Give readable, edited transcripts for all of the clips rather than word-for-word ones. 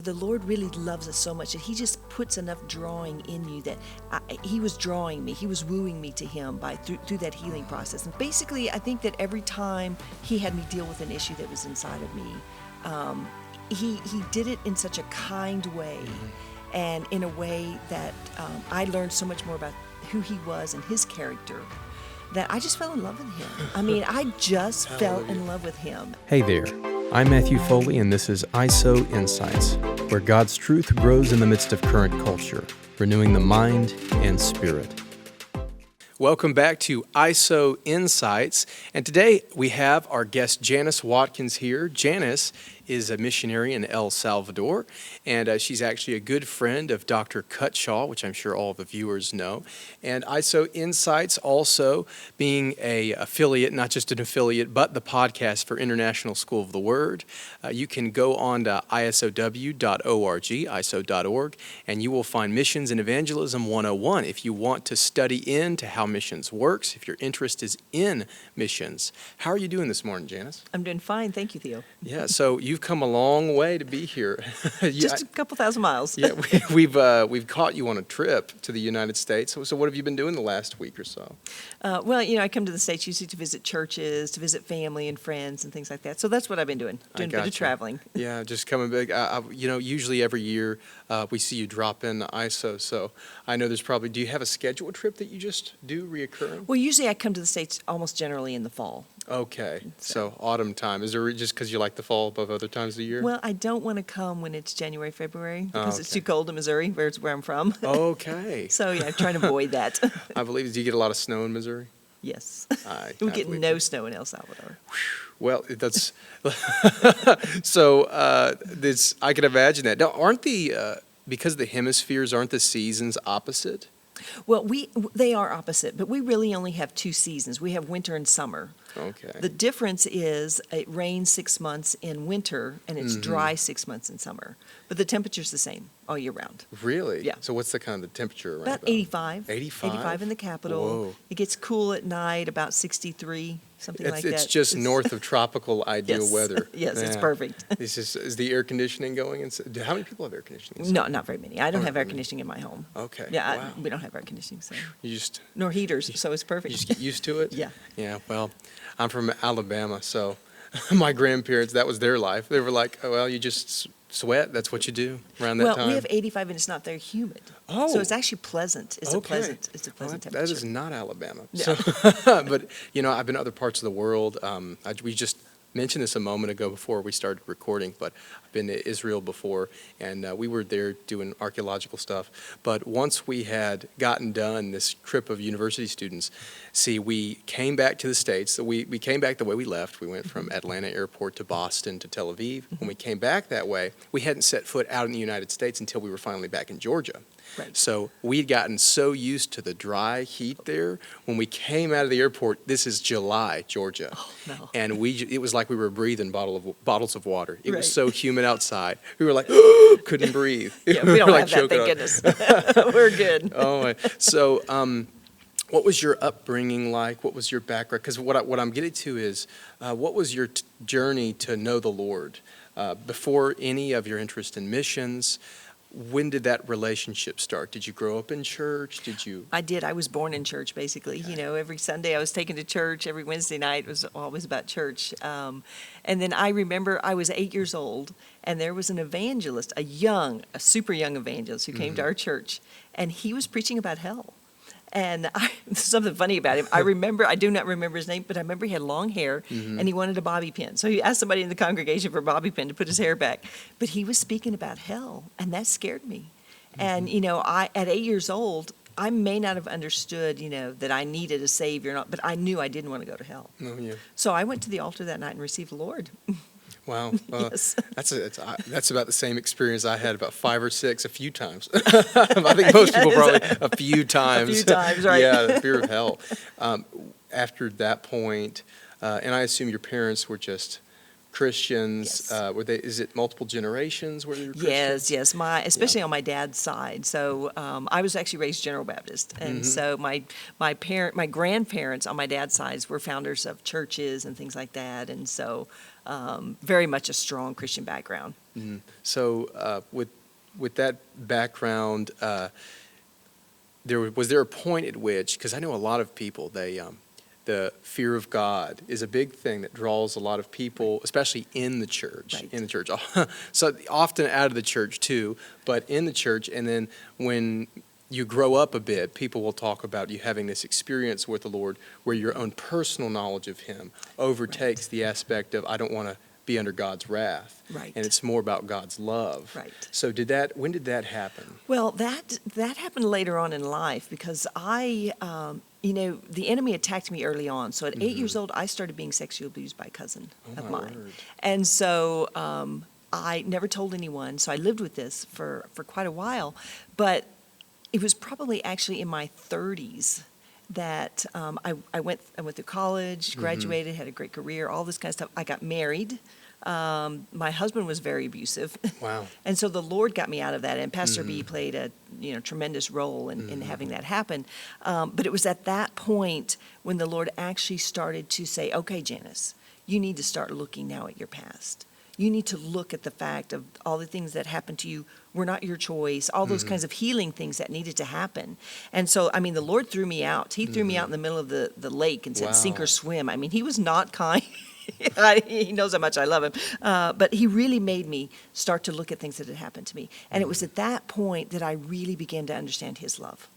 the Lord really loves us so much that he just puts enough drawing in you that he was drawing me, he was wooing me to him through that healing process. And basically, I think that every time he had me deal with an issue that was inside of me, he did it in such a kind way, and in a way that I learned so much more about who he was and his character, that I just fell in love with him. I mean, I just fell in love with him. Hey there, I'm Matthew Foley, and this is ISOW Insights, where God's truth grows in the midst of current culture, renewing the mind and spirit. Welcome back to ISOW Insights, and today we have our guest Janis Watkins here. Janis is a missionary in El Salvador, and she's actually a good friend of Dr. Cutshaw, which I'm sure all of the viewers know. And ISOW Insights also being a affiliate, not just an affiliate, but the podcast for International School of the Word. You can go on to isow.org, isow.org, and you will find Missions and Evangelism 101 if you want to study into how missions works, if your interest is in missions. How are you doing this morning, Janis? I'm doing fine, thank you, Theo. Yeah, so you've come a long way to be here. Just a couple thousand miles. Yeah, we've caught you on a trip to the United States. So what have you been doing the last week or so? Well, I come to the States usually to visit churches, to visit family and friends and things like that. So that's what I've been doing a bit of traveling. Yeah, just coming back. Usually every year we see you drop in ISOW. So I know there's probably, do you have a scheduled trip that you just do reoccurring? Well, usually I come to the States almost generally in the fall. Okay, so autumn time. Is there just because you like the fall above other times of the year? Well, I don't want to come when it's January, February, because it's too cold in Missouri, where I'm from. Okay. So, yeah, I'm trying to avoid that. I believe, do you get a lot of snow in Missouri? Yes. We get no snow in El Salvador. Well, that's so. I can imagine that. Now, aren't because the hemispheres, aren't the seasons opposite? Well, they are opposite, but we really only have two seasons. We have winter and summer. Okay. The difference is it rains 6 months in winter and it's dry 6 months in summer. But the temperature's the same all year round. Really? Yeah. So what's the kind of the temperature around? About 85. 85? 85 in the capital. Whoa. It gets cool at night, about 63, something like that. It's just north of tropical ideal weather. Yes, it's perfect. Is the air conditioning going? How many people have air conditioning? No, not very many. I don't have air conditioning in my home. Okay. Yeah, wow. we don't have air conditioning, so. Nor heaters, so it's perfect. You just get used to it? Yeah. Yeah, well, I'm from Alabama, so my grandparents, that was their life. They were like, oh, well, you just sweat, that's what you do around that time. Well, we have 85 and it's not very humid. Oh. So it's actually pleasant. It's a pleasant temperature. That is not Alabama. No. So, but, I've been to other parts of the world. We just mentioned this a moment ago before we started recording, but I've been to Israel before, and we were there doing archaeological stuff. But once we had gotten done this trip of university students, we came back to the States. So we came back the way we left. We went from Atlanta Airport to Boston to Tel Aviv. When we came back that way, we hadn't set foot out in the United States until we were finally back in Georgia. Right. So we'd gotten so used to the dry heat there. When we came out of the airport, this is July, Georgia. Oh, no. And it was like we were breathing bottles of water. It was so humid outside. We were like, couldn't breathe. Yeah, we don't have that, thank goodness. We're good. Oh, my. So what was your upbringing like? What was your background? Because what I'm getting to is, what was your journey to know the Lord? Before any of your interest in missions, when did that relationship start? Did you grow up in church? I did. I was born in church, basically. Okay. Every Sunday I was taken to church. Every Wednesday night was always about church. And then I remember I was 8 years old, and there was an evangelist, a super young evangelist who came to our church, and he was preaching about hell. And there's something funny about him. I do not remember his name, but I remember he had long hair, and he wanted a bobby pin. So he asked somebody in the congregation for a bobby pin to put his hair back. But he was speaking about hell, and that scared me. And, at 8 years old, I may not have understood, that I needed a Savior, but I knew I didn't want to go to hell. Oh, yeah. So I went to the altar that night and received the Lord. Wow, yes. That's about the same experience I had, about 5 or 6, a few times. I think most people probably a few times. A few times, right? Yeah, the fear of hell. After that point, and I assume your parents were just Christians. Yes. Is it multiple generations where they were Christians? Yes. Especially on my dad's side. So I was actually raised General Baptist, and so my grandparents on my dad's side were founders of churches and things like that, and so. very much a strong Christian background. So with that background, was there a point at which, because I know a lot of people, the fear of God is a big thing that draws a lot of people, especially in the church. Right. In the church, so often out of the church too, but in the church. And then when you grow up a bit, people will talk about you having this experience with the Lord where your own personal knowledge of Him overtakes the aspect of I don't want to be under God's wrath. Right. And it's more about God's love. Right. So when did that happen? Well, that happened later on in life because the enemy attacked me early on. So at 8 years old, I started being sexually abused by a cousin of mine. Word. And so I never told anyone. So I lived with this for quite a while. But it was probably actually in my 30s that I went through college, graduated, had a great career, all this kind of stuff. I got married. My husband was very abusive. Wow. And so the Lord got me out of that, and Pastor B played a tremendous role in having that happen. But it was at that point when the Lord actually started to say, okay, Janis, you need to start looking now at your past. You need to look at the fact of all the things that happened to you were not your choice, all those kinds of healing things that needed to happen. And so, I mean, the Lord threw me out. He threw me out in the middle of the lake and said, Wow. sink or swim. I mean, He was not kind. He knows how much I love Him. But He really made me start to look at things that had happened to me. And it was at that point that I really began to understand His love.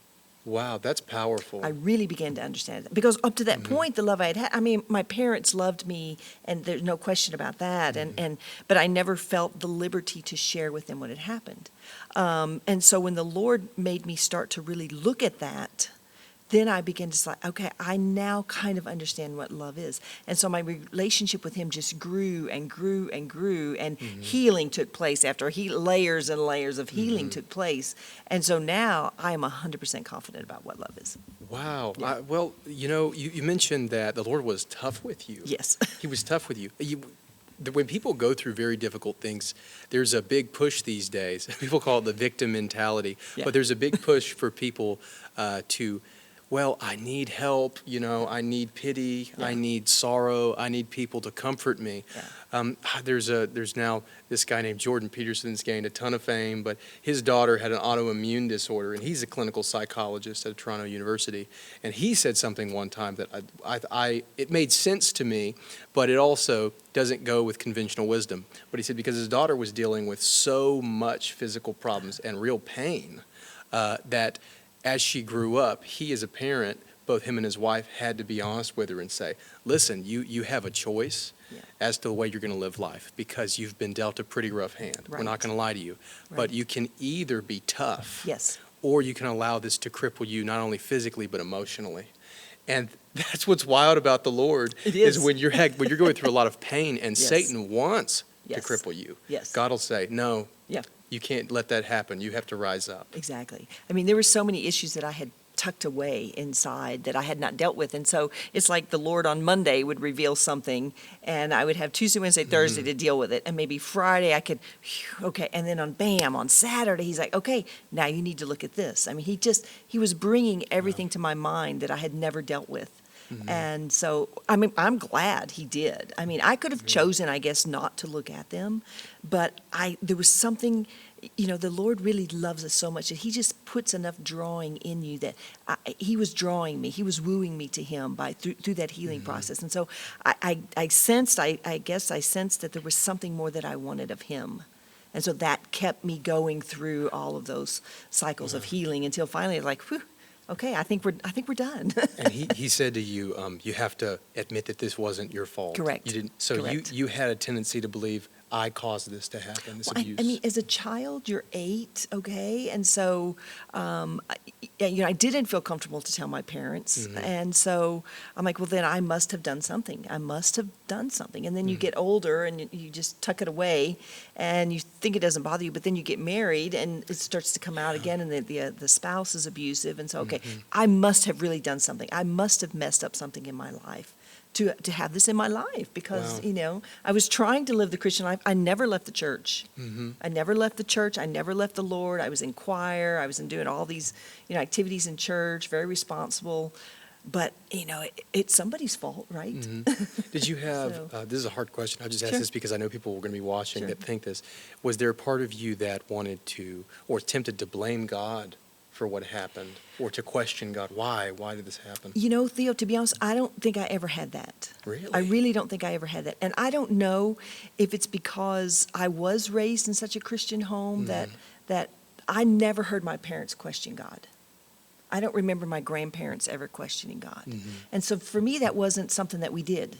Wow, that's powerful. I really began to understand it. Because up to that point, the love I had had, I mean, my parents loved me, and there's no question about that. But I never felt the liberty to share with them what had happened. And so when the Lord made me start to really look at that, then I began to say, okay, I now kind of understand what love is. And so my relationship with Him just grew and grew and grew, and healing took place after layers and layers of healing took place. And so now I am 100% confident about what love is. Wow. Yeah. Well, you mentioned that the Lord was tough with you. Yes. He was tough with you. When people go through very difficult things, there's a big push these days. People call it the victim mentality. Yeah. But there's a big push for people I need help, I need pity, Yeah. I need sorrow, I need people to comfort me. Yeah. There's now this guy named Jordan Peterson's gained a ton of fame, but his daughter had an autoimmune disorder, and he's a clinical psychologist at Toronto University. And he said something one time that it made sense to me, but it also doesn't go with conventional wisdom. But he said because his daughter was dealing with so much physical problems and real pain that as she grew up, he as a parent, both him and his wife had to be honest with her and say, listen, you have a choice as to the way you're going to live life because you've been dealt a pretty rough hand. Right. We're not going to lie to you. Right. But you can either be tough Yes. or you can allow this to cripple you not only physically but emotionally. And that's what's wild about the Lord It is. when you're going through a lot of pain and Yes. Satan wants Yes. to cripple you. Yes. God will say, no, Yeah. you can't let that happen. You have to rise up. Exactly. I mean, there were so many issues that I had tucked away inside that I had not dealt with. And so it's like the Lord on Monday would reveal something, and I would have Tuesday, Wednesday, Thursday to deal with it. And maybe Friday I could, okay. And then on Saturday, He's like, okay, now you need to look at this. I mean, He was bringing everything to my mind that I had never dealt with. And so, I mean, I'm glad He did. I mean, I could have chosen, I guess, not to look at them, but there was something, the Lord really loves us so much that He just puts enough drawing in you that He was drawing me. He was wooing me to Him through that healing process. And so I sensed that there was something more that I wanted of Him. And so that kept me going through all of those cycles of healing until finally, like, whew, okay, I think we're done. And he said to you, you have to admit that this wasn't your fault. Correct. You didn't. So Correct. you had a tendency to believe I caused this to happen. This Well, abuse. I mean, as a child, you're 8, okay, and so I didn't feel comfortable to tell my parents, and so I'm like, well, then I must have done something. I must have done something, and then you get older and you just tuck it away, and you think it doesn't bother you, but then you get married and it starts to come out again, and the spouse is abusive, and so okay, I must have really done something. I must have messed up something in my life to have this in my life because, Wow. I was trying to live the Christian life. I never left the church. I never left the church. I never left the Lord. I was in choir. I was in doing all these, activities in church, very responsible. But, it's somebody's fault, right? Did you have, So- this is a hard question, I'll just ask Sure. this because I know people are going to be watching Sure. that think this. Was there a part of you that wanted to, or tempted to blame God for what happened, or to question God? Why? Why did this happen? Theo, to be honest, I don't think I ever had that. Really? I really don't think I ever had that. And I don't know if it's because I was raised in such a Christian home that I never heard my parents question God. I don't remember my grandparents ever questioning God. And so for me, that wasn't something that we did.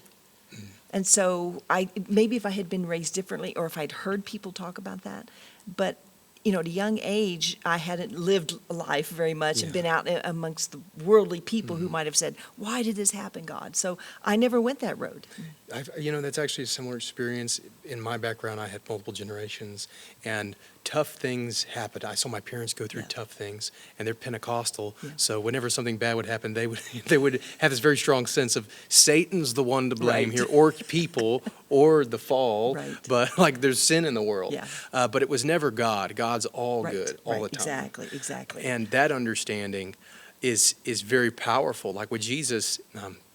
And so maybe if I had been raised differently, or if I'd heard people talk about that, but at a young age, I hadn't lived life very much and been out amongst the worldly people who might have said, "Why did this happen, God?" So I never went that road. That's actually a similar experience. In my background, I had multiple generations, and tough things happened. I saw my parents go through tough things, and they're Pentecostal. Yeah. So whenever something bad would happen, they would have this very strong sense of Satan's the one to blame Right. here, or people, or the fall. Right. But there's sin in the world. Yeah. But it was never God. God's all Right, good all right, the time. Exactly. And that understanding is very powerful. Like with Jesus,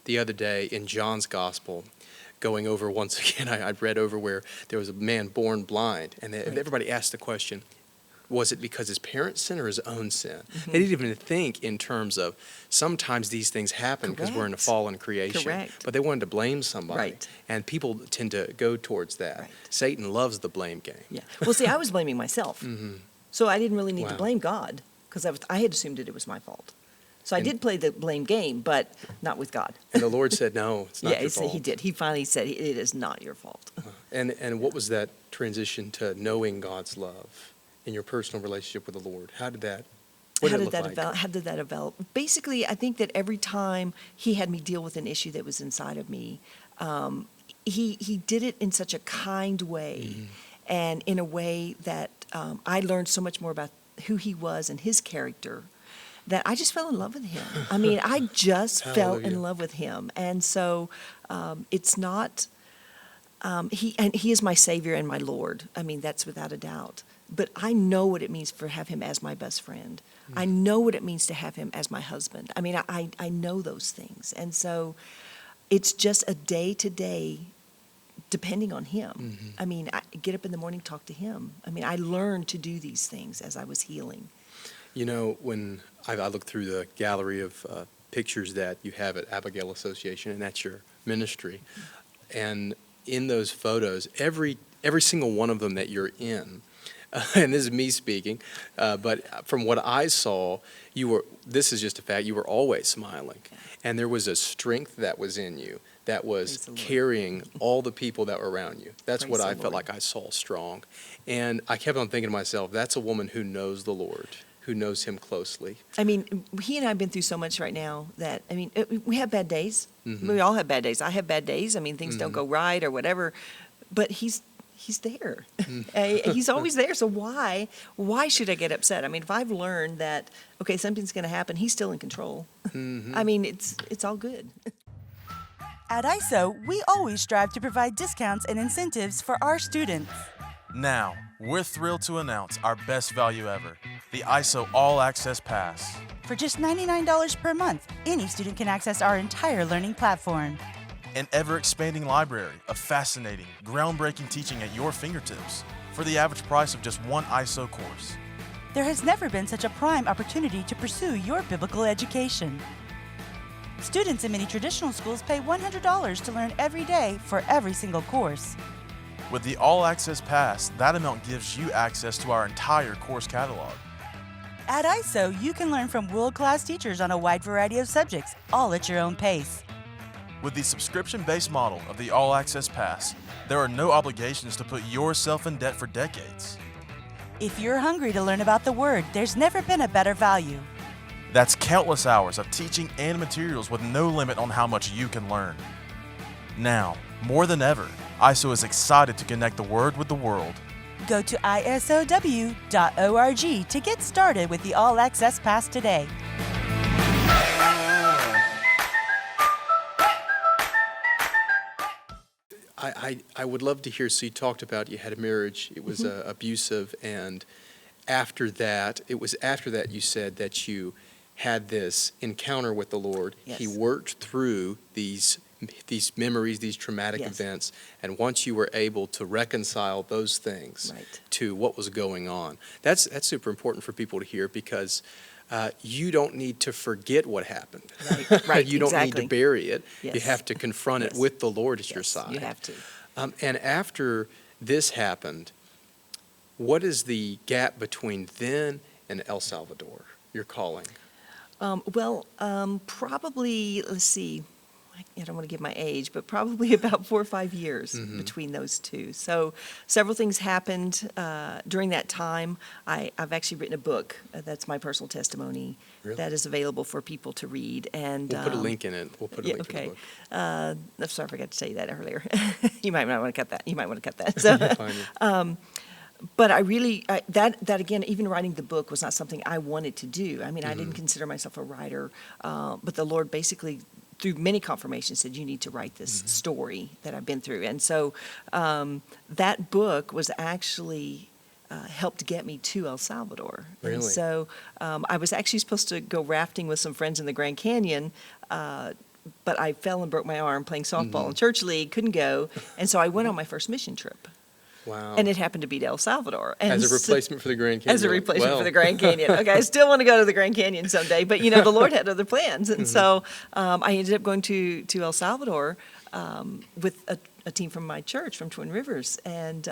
the other day in John's Gospel, going over once again, I read over where there was a man born blind, and everybody asked the question, was it because his parents' sin or his own sin? They didn't even think in terms of sometimes these things happen because we're in a Correct. fallen creation. Correct. But they wanted to blame somebody. Right. And people tend to go towards that. Right. Satan loves the blame game. Yeah. Well, see, I was blaming myself. So I didn't really need to Wow. blame God, because I had assumed that it was my fault. So I And- did play the blame game, but not with God. And the Lord said, no, it's not Yeah, your fault. he did. He finally said, "It is not your fault." And what was that transition to knowing God's love in your personal relationship with the Lord? What did it look like? How did that develop? Basically, I think that every time he had me deal with an issue that was inside of me, he did it in such a kind way, and in a way that I learned so much more about who he was and his character, that I just fell in love with him. I mean, I just fell Hallelujah. in love with him. And so it's not, he is my Savior and my Lord. I mean, that's without a doubt. But I know what it means to have him as my best friend. I know what it means to have him as my husband. I mean, I know those things. And so it's just a day-to-day depending on him. I mean, I get up in the morning, talk to him. I mean, I learned to do these things as I was healing. When I look through the gallery of pictures that you have at Abigail Association, and that's your ministry, and in those photos, every single one of them that you're in, and this is me speaking, but from what I saw, this is just a fact, you were always smiling. And there was a strength that was in you that was Praise the Lord. carrying all the people that were around you. That's Praise what the I felt Lord. like I saw strong. And I kept on thinking to myself, that's a woman who knows the Lord, who knows him closely. I mean, he and I have been through so much right now that, I mean, we have bad days. We all have bad days. I have bad days. I mean, things don't go right or whatever, but he's there. He's always there. So why should I get upset? I mean, if I've learned that, okay, something's going to happen, he's still in control. I mean, it's all good. At ISOW, we always strive to provide discounts and incentives for our students. Now, we're thrilled to announce our best value ever, the ISOW All Access Pass. For just $99 per month, any student can access our entire learning platform. An ever-expanding library of fascinating, groundbreaking teaching at your fingertips for the average price of just one ISOW course. There has never been such a prime opportunity to pursue your biblical education. Students in many traditional schools pay $100 to learn every day for every single course. With the All Access Pass, that amount gives you access to our entire course catalog. At ISOW, you can learn from world-class teachers on a wide variety of subjects, all at your own pace. With the subscription-based model of the All Access Pass, there are no obligations to put yourself in debt for decades. If you're hungry to learn about the Word, there's never been a better value. That's countless hours of teaching and materials with no limit on how much you can learn. Now, more than ever, ISOW is excited to connect the Word with the world. Go to isow.org to get started with the All Access Pass today. I would love to hear, so you talked about you had a marriage, it was abusive, and it was after that you said that you had this encounter with the Lord. Yes. He worked through these memories, these traumatic Yes. events, and once you were able to reconcile those things Right. to what was going on, that's super important for people to hear, because you don't need to forget what happened. Right, You don't exactly. need to bury it. You Yes. have to confront it Yes. with the Lord at your Yes, side. you have to. And after this happened, what is the gap between then and El Salvador, your calling? Probably, let's see, I don't want to give my age, but probably about 4 or 5 years Mm-hmm. between those two. So several things happened during that time. I've actually written a book. That's my personal testimony. Really? That is available for people to read. And We'll put a link in it. We'll put a yeah, link in okay. the book. I'm sorry, I forgot to tell you that earlier. You might not want to cut that. You might want to cut that. So, Fine. but I really, that again, even writing the book was not something I wanted to do. I mean, I Mm-hmm. didn't consider myself a writer, but the Lord basically, through many confirmations, said, you need to write this Mm-hmm. story that I've been through. And so that book was actually helped get me to El Salvador. Really? And so I was actually supposed to go rafting with some friends in the Grand Canyon, but I fell and broke my arm playing softball in church league, couldn't go. And so I went on my first mission trip. Wow. And it happened to be to El Salvador. And As a so- replacement for the Grand Canyon. as a replacement Wow. for the Grand Canyon. Okay, I still want to go to the Grand Canyon someday, but you know, the Lord had other plans. And so I ended up going to El Salvador with a team from my church, from Twin Rivers, and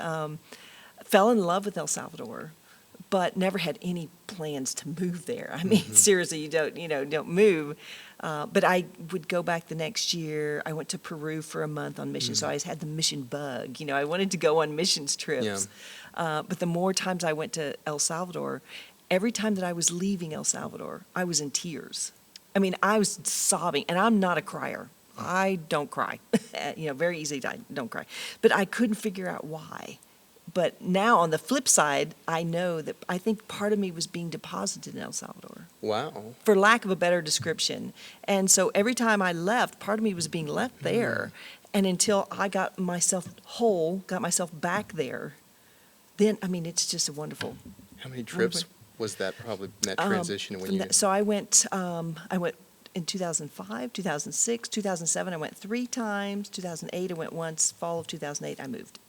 fell in love with El Salvador, but never had any plans to move there. I mean, seriously, you don't move. But I would go back the next year. I went to Peru for a month on mission, so I had the mission bug. I wanted to go on missions trips. But the more times I went to El Salvador, every time that I was leaving El Salvador, I was in tears. I mean, I was sobbing, and I'm not a crier. I don't cry. Very easy. I don't cry. But I couldn't figure out why. But now, on the flip side, I know that I think part of me was being deposited in El Salvador, Wow. for lack of a better description. And so every time I left, part of me was being left there. And until I got myself whole, got myself back there, then, I mean, it's just a wonderful. How many trips was that probably in that transition when you? So I went in 2005, 2006, 2007, I went 3 times. 2008, I went once. Fall of 2008, I moved.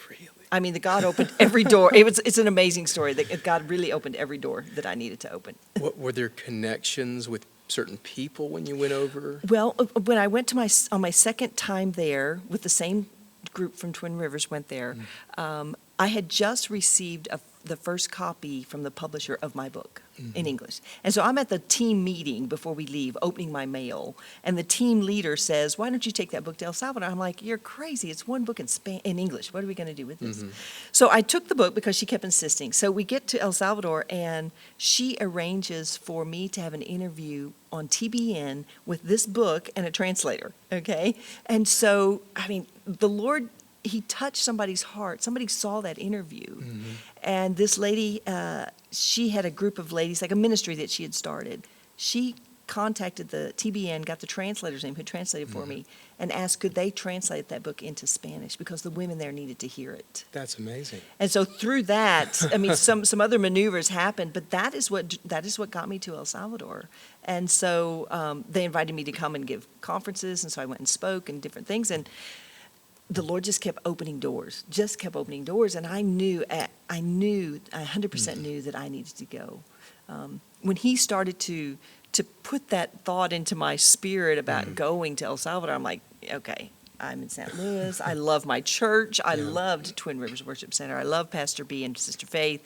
Really? I mean, God opened every door. It's an amazing story that God really opened every door that I needed to open. Were there connections with certain people when you went over? Well, when I went to on my second time there with the same group from Twin Rivers went there, I had just received the first copy from the publisher of my book in English. And so I'm at the team meeting before we leave, opening my mail, and the team leader says, why don't you take that book to El Salvador? I'm like, you're crazy. It's one book in English. What are we going to do with this? So I took the book because she kept insisting. So we get to El Salvador, and she arranges for me to have an interview on TBN with this book and a translator, okay? And so, I mean, the Lord, he touched somebody's heart. Somebody saw that interview. And this lady, she had a group of ladies, like a ministry that she had started. She contacted the TBN, got the translator's name who translated for me, and asked could they translate that book into Spanish because the women there needed to hear it. That's amazing. And so through that, I mean, some other maneuvers happened, but that is what got me to El Salvador. And so they invited me to come and give conferences, and so I went and spoke and different things. And the Lord just kept opening doors, and I knew, I 100% knew that I needed to go. When he started to put that thought into my spirit about going to El Salvador, I'm like, okay, I'm in St. Louis. I love my church. I loved Twin Rivers Worship Center. I love Pastor B and Sister Faith.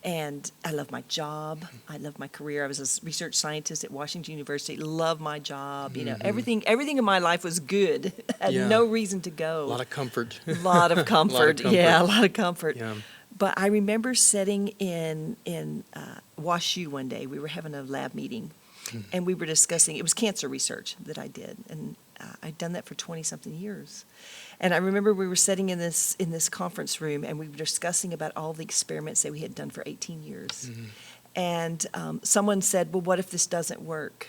And I love my job. I love my career. I was a research scientist at Washington University. Love my job. Everything in my life was good. I had no reason to go. A lot of comfort. A lot of comfort. Yeah, a lot of comfort. Yeah. But I remember sitting in WashU one day. We were having a lab meeting, and we were discussing. It was cancer research that I did, and I'd done that for 20-something years. And I remember we were sitting in this conference room, and we were discussing about all the experiments that we had done for 18 years. And someone said, well, what if this doesn't work?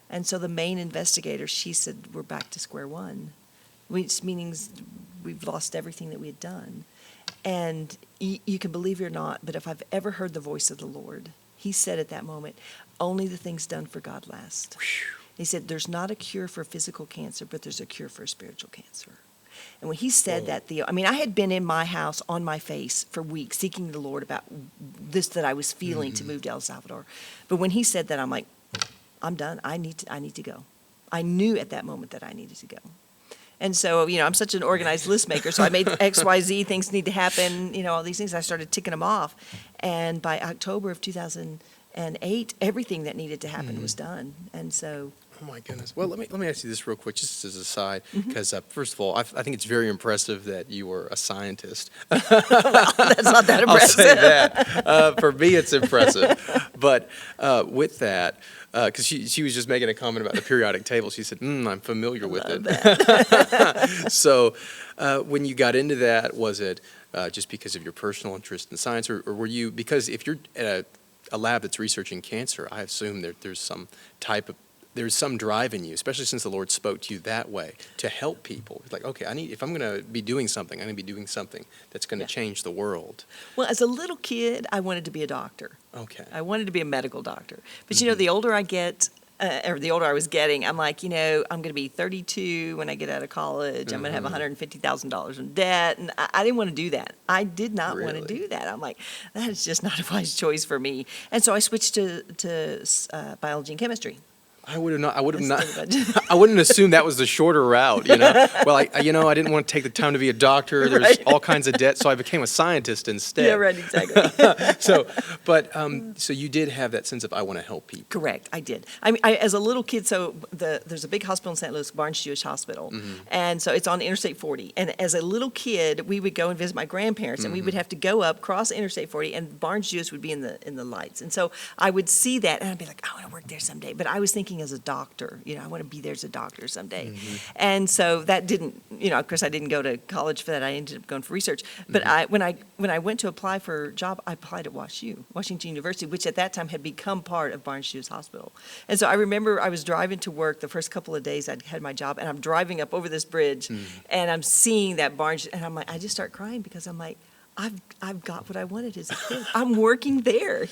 And so the main investigator, she said, we're back to square one, which means we've lost everything that we had done. And you can believe it or not, but if I've ever heard the voice of the Lord, he said at that moment, only the things done for God last. He said, there's not a cure for physical cancer, but there's a cure for spiritual cancer. And when he said that, Theo, I mean, I had been in my house on my face for weeks seeking the Lord about this that I was feeling to move to El Salvador. But when he said that, I'm like, I'm done. I need to go. I knew at that moment that I needed to go. And so, I'm such an organized list maker, so I made XYZ things need to happen, all these things. I started ticking them off. And by October of 2008, everything that needed to happen was done. And so... Oh my goodness. Well, let me ask you this real quick, just as a side, because first of all, I think it's very impressive that you were a scientist. Well, that's not that impressive. I'll say that. For me, it's impressive. But with that, because she was just making a comment about the periodic table, she said, I'm familiar with it. So when you got into that, was it just because of your personal interest in science, or were you, because if you're at a lab that's researching cancer, I assume there's some drive in you, especially since the Lord spoke to you that way, to help people. It's like, okay, if I'm going to be doing something, I'm going to be doing something that's going to change the world. Well, as a little kid, I wanted to be a doctor. Okay. I wanted to be a medical doctor. But, the older I get, or the older I was getting, I'm like, I'm going to be 32 when I get out of college. I'm going to have $150,000 in debt. And I didn't want to do that. I did not want to do that. I'm like, that is just not a wise choice for me. And so I switched to biology and chemistry. I wouldn't assume that was the shorter route, Well, I didn't want to take the time to be a doctor. There's all kinds of debt, so I became a scientist instead. Yeah, right, exactly. So you did have that sense of, I want to help people. Correct, I did. I mean, as a little kid, there's a big hospital in St. Louis, Barnes Jewish Hospital, and so it's on Interstate 40. And as a little kid, we would go and visit my grandparents, and we would have to go up, cross Interstate 40, and Barnes Jewish would be in the lights. And so I would see that, and I'd be like, I want to work there someday. But I was thinking as a doctor, I want to be there as a doctor someday. And so that didn't, of course I didn't go to college for that. I ended up going for research. But when I went to apply for a job, I applied at Washington University, which at that time had become part of Barnes Jewish Hospital. And so I remember I was driving to work the first couple of days I'd had my job, and I'm driving up over this bridge, and I'm seeing that Barnes, and I'm like, I just start crying because I'm like, I've got what I wanted as a kid. I'm working there,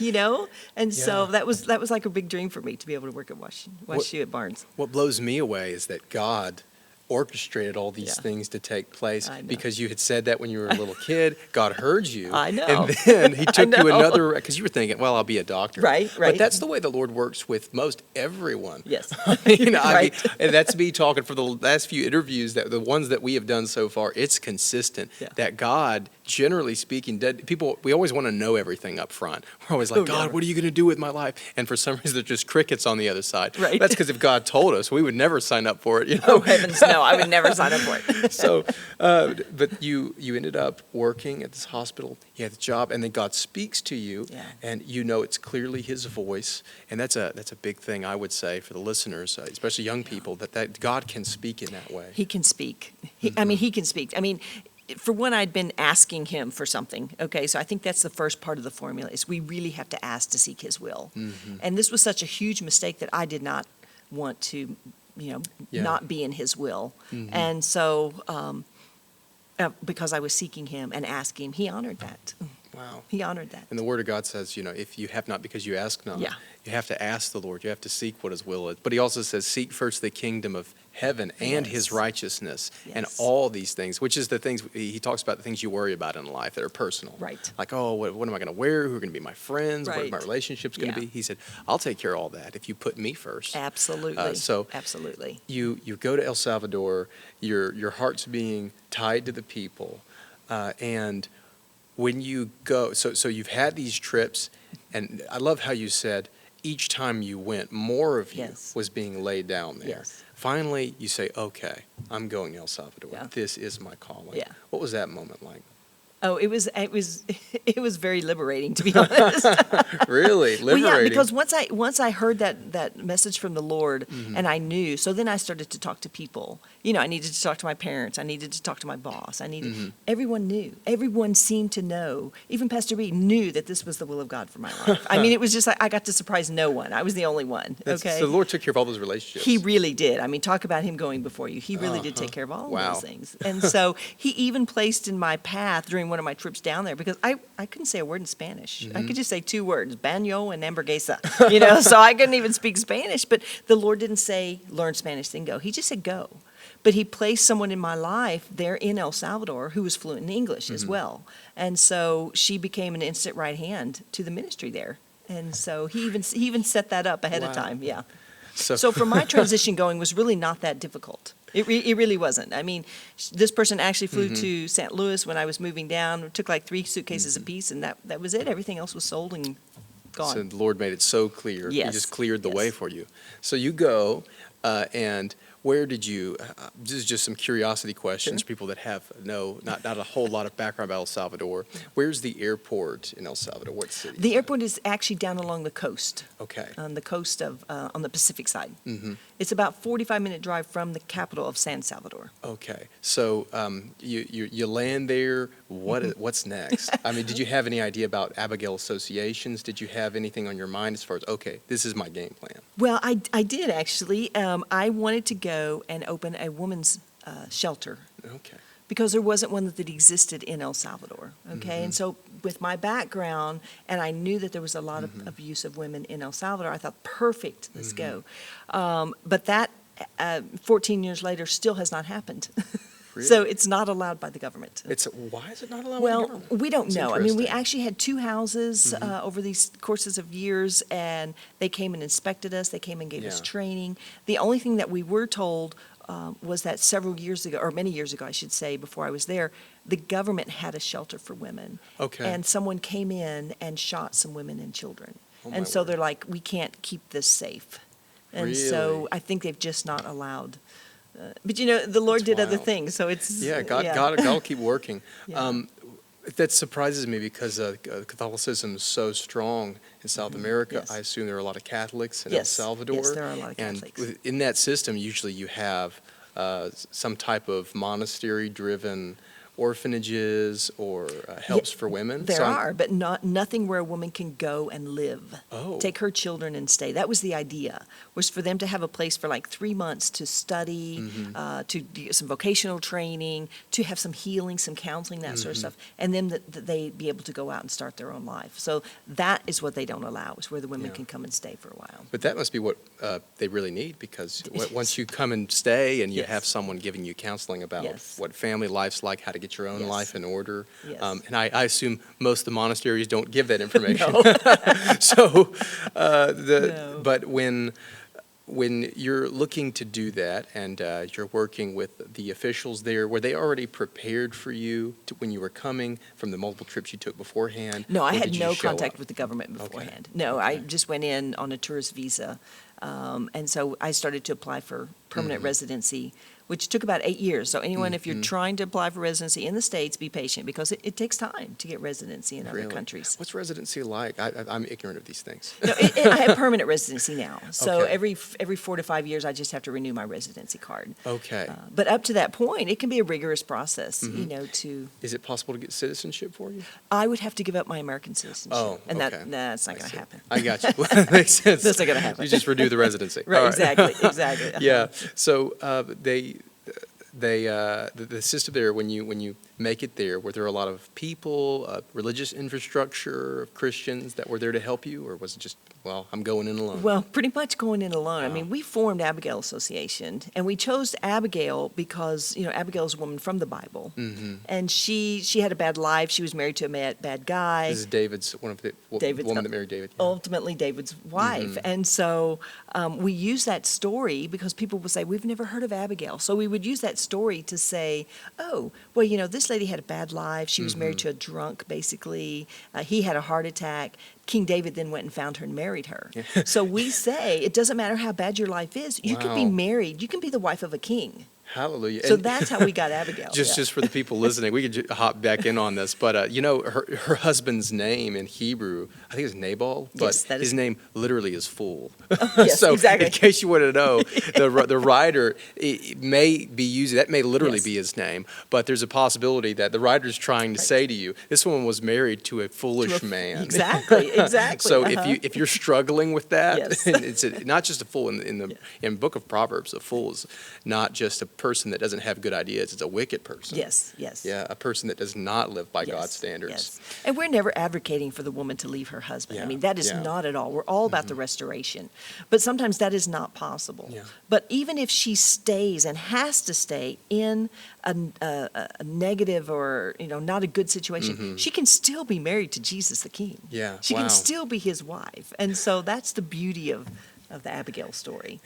And so that was like a big dream for me to be able to work at WashU at Barnes. What blows me away is that God orchestrated all these things to take place because you had said that when you were a little kid. God heard you. I know. And then he took you another, because you were thinking, well, I'll be a doctor. Right. But that's the way the Lord works with most everyone. Yes. I mean, and that's me talking for the last few interviews, that the ones that we have done so far, it's consistent that God, generally speaking, we always want to know everything up front. We're always like, God, what are you going to do with my life? And for some reason, there's just crickets on the other side. Right. That's because if God told us, we would never sign up for it. Oh, heavens, no, I would never sign up for it. So, but you ended up working at this hospital. You had the job, and then God speaks to you, and it's clearly His voice. And that's a big thing, I would say, for the listeners, especially young people, that God can speak in that way. He can speak. He can speak. I mean, for one, I'd been asking Him for something, okay? So I think that's the first part of the formula, is we really have to ask to seek His will. And this was such a huge mistake that I did not want to, not be in His will. And so because I was seeking Him and asking Him, He honored that. Wow. He honored that. And the Word of God says, if you have not because you ask not, you have to ask the Lord. You have to seek what His will is. But He also says, seek first the kingdom of heaven and His righteousness and all these things, which is the things, He talks about the things you worry about in life that are personal. Right. Like, what am I going to wear? Who are going to be my friends? What are my relationships going to be? He said, I'll take care of all that if you put me first. Absolutely. Absolutely. You go to El Salvador, your heart's being tied to the people, and when you go, so you've had these trips, and I love how you said each time you went, more of you was being laid down there. Yes. Finally, you say, okay, I'm going to El Salvador. This is my calling. Yeah. What was that moment like? Oh, it was very liberating, to be honest. Really? Liberating? Well, yeah, because once I heard that message from the Lord, and I knew, so then I started to talk to people. I needed to talk to my parents. I needed to talk to my boss. Everyone knew. Everyone seemed to know. Even Pastor B knew that this was the will of God for my life. I mean, it was just like I got to surprise no one. I was the only one. So the Lord took care of all those relationships. He really did. I mean, talk about Him going before you. He really did take care of all of those things. And so He even placed in my path during during one of my trips down there because I couldn't say a word in Spanish. I could just say 2 words, baño and hamburguesa, so I couldn't even speak Spanish. But the Lord didn't say, learn Spanish, then go. He just said, go. But he placed someone in my life there in El Salvador who was fluent in English as well. And so she became an instant right hand to the ministry there. And so he even set that up ahead of time, yeah. So for my transition going was really not that difficult. It really wasn't. I mean, this person actually flew to St. Louis when I was moving down. It took like 3 suitcases apiece, and that was it. Everything else was sold and gone. So the Lord made it so clear. Yes. He just cleared the way for you. So you go, and where did you, this is just some curiosity questions, people that have not a whole lot of background about El Salvador. Where's the airport in El Salvador? What city? The airport is actually down along the coast. Okay. On the coast of, on the Pacific side. It's about 45-minute drive from the capital of San Salvador. Okay. So you land there. What's next? I mean, did you have any idea about Abigail associations? Did you have anything on your mind as far as, okay, this is my game plan? Well, I did actually. I wanted to go and open a women's shelter. Okay. Because there wasn't one that existed in El Salvador, okay? And so with my background, and I knew that there was a lot of abuse of women in El Salvador, I thought, perfect, let's go. But that, 14 years later, still has not happened. Really? So it's not allowed by the government. Why is it not allowed by the Well, government? we don't It's know. I mean, we interesting. actually had 2 houses over these courses of years, and they came and inspected us. They came and gave us Yeah. training. The only thing that we were told was that several years ago, or many years ago, I should say, before I was there, the government had a shelter for women. Okay. And someone came in and shot some women and children. Oh, my And so word. they're like, we can't keep this safe. And Really? so I think they've just not allowed. But the Lord That's did other wild. things, so it's. Yeah, God will keep working. Yeah. That surprises me because Catholicism is so strong in South America. Yes. I assume there are a lot of Catholics in Yes. El Salvador. Yes, there are a lot of And Catholics. in that system, usually you have some type of monastery-driven orphanages or helps for women. There So I'm- are, but nothing where a woman can go and live. Oh. Take her children and stay. That was the idea, was for them to have a place for like 3 months to study, to get some vocational training, to have some healing, some counseling, that sort of stuff, and then that they be able to go out and start their own life. So that is what they don't allow, is where the women Yeah. can come and stay for a while. But that must be what they really need, because once you come and stay and you Yes. have someone giving you counseling about Yes. what family life's like, how to get your own Yes. life in order. Yes. And I assume most of the monasteries don't give that information. So, No. but when you're looking to do that and you're working with the officials there, were they already prepared for you when you were coming from the multiple trips you took beforehand? No, I or had did you no show contact up? with the government Okay. beforehand. No, I just went in on a tourist visa. And so I started to apply for permanent residency, which took about 8 years. So anyone, if you're trying to apply for residency in the States, be patient, because it takes time to get residency in other Really? countries. What's residency like? I'm ignorant of these things. No, I have permanent residency now. So Okay. every 4 to 5 years, I just have to renew my residency card. Okay. But up to that point, it can be a rigorous process, to, Is it possible to get citizenship for you? I would have to give up my American citizenship. Oh, And okay. that's not I going to see. happen. I got you. That makes sense. That's not gonna happen. You just renew the residency. Right, All exactly. Yeah. So the system there, when you make it there, were there a lot of people, religious infrastructure of Christians that were there to help you, or was it just, well, I'm going in alone? Well, pretty much going in alone. I Wow. mean, we formed Abigail Association, and we chose Abigail because, Abigail is a woman from the Bible. And she had a bad life. She was married to a bad guy. This is David's, one of the woman that married David. Yeah. Ultimately David's wife. And so we use that story because people would say, we've never heard of Abigail. So we would use that story to say, oh, well, this lady had a bad life. She was married to a drunk, basically. He had a heart attack. King David then went and found her and married her. So we say, it doesn't matter how bad your life is. You can be Wow. married. You can be the wife of a king. Hallelujah. So And- that's how we got Abigail. Just for the people listening, we could hop back in on this, but her husband's name in Hebrew, I think it's Nabal, but Yes, that his is- name literally is fool. Yes, So exactly. in case you want to know, the writer it may be using that may literally Yes. be his name, but there's a possibility that the writer's trying to say to you, this woman was married to a foolish man. Exactly. So uh-huh. if you're struggling with that, Yes. it's not just a fool in Book of Proverbs. A fool is not just a person that doesn't have good ideas is a wicked person. Yes, yes. Yeah, a person that does not live by Yes, God's standards. yes. And we're never advocating for the woman to leave her husband. I Yeah, mean, that is yeah. not at all. We're all about the restoration. But sometimes that is not possible. Yeah. But even if she stays and has to stay in a negative or, not a good situation, she can still be married to Jesus the King. Yeah, She wow. can still be his wife. And so that's the beauty of the Abigail story.